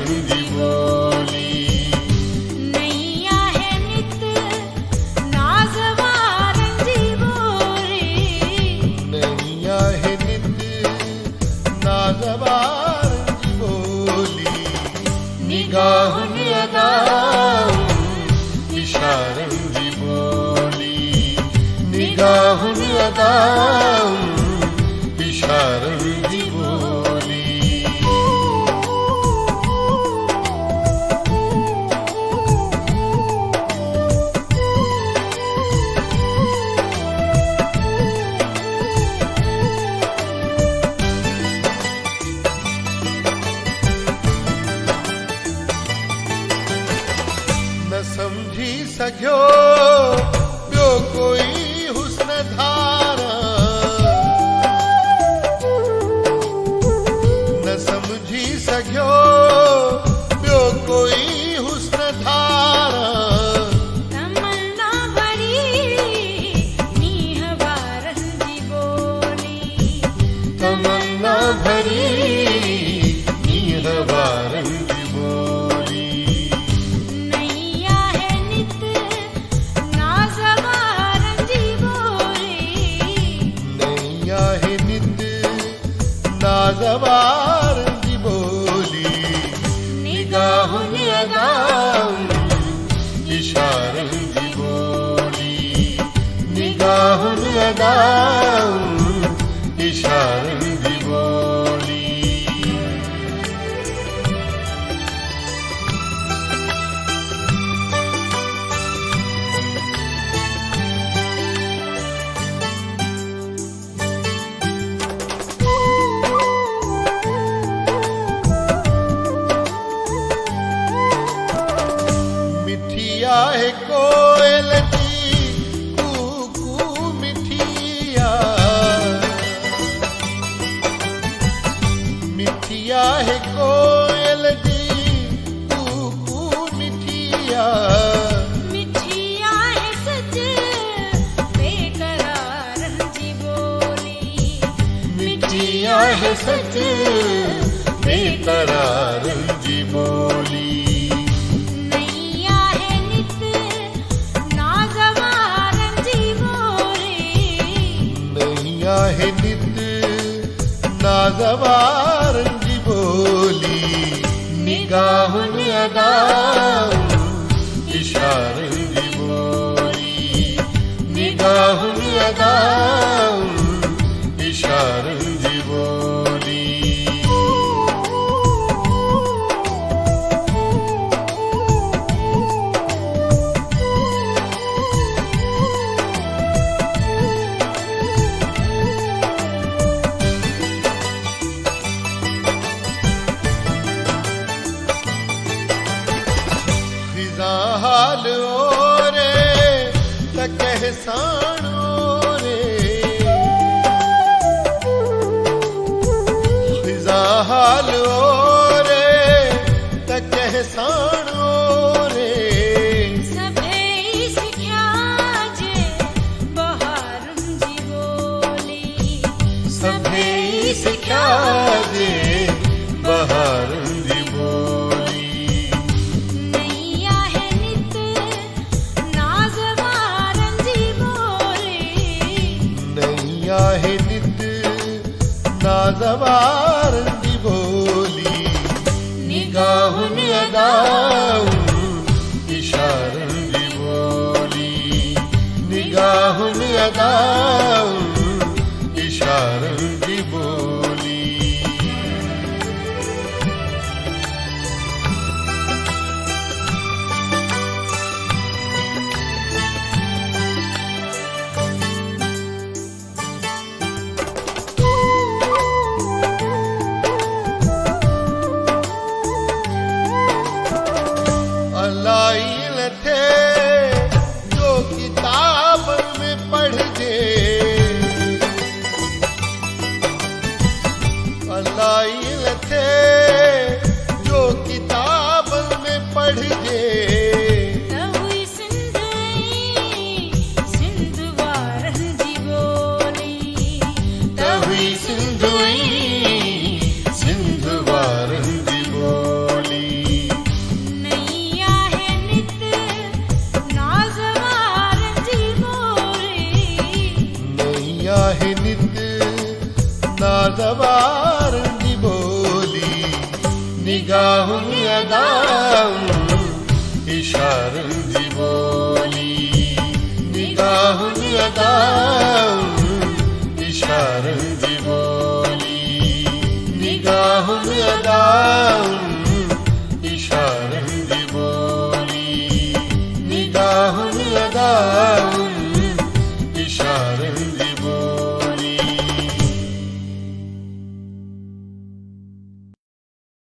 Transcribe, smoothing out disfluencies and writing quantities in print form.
रंगी बोली। नैया है नित नाज़वा रंगी बोली। नैया है नित नाज़वा रंगी बोली। निगाहुन अदा इशारन जी बोली। निगाहुन अदा इशारन जी बोली। न समझी सघियो ॿियो कोई हुस्न धारा। न समझी सघियो ॿियो कोई हुस्न धारा। तमन्ना भरी नीह वारन जी बोली। तमन्ना भरी नीह वारन जी बोली। नैया है नित नाज़वा रंगी बोली। नैया है नित नाज़वा रंगी बोली। निगाहुन अदा इशारन जी बोली। निगाहुन अदा इशारन जी बोली। मिठिया है कोयल जी कू मिठिया। मिठिया है कोयल जी कू मिठिया। मिठिया है सच बेकरार रंगी बोली। मिठिया है सच बेकरार जी बोली। नैया है नित नाज़वा रंगी बोली। नैया है नित नाज़वा रंगी बोली। निगाहुन अदा इशारन जी बोली। निगाहुन अदा इशारन जी बोली। खिज़ा हाल ओरे त कहसानो रे। खिज़ा हाल ओरे त कहसानो रे। सभई सिख्या जे बहार रंगी बोली। सभई सिख्या जे बहार जी बोली। नैया है नित नाज़वा रंगी बोली। नैया है नित नाज़वा रंगी बोली। निगाहुन अदा इशारन जी बोली। निगाहुन अदा इशारन जी बोली। अलाइल थे जो किताब में पढ़ जे। निगाहुनि अदाउं इशारनि जी ॿोली निगाहुनि अदाउं इशारनि जी ॿोली निगाहुनि अदाउं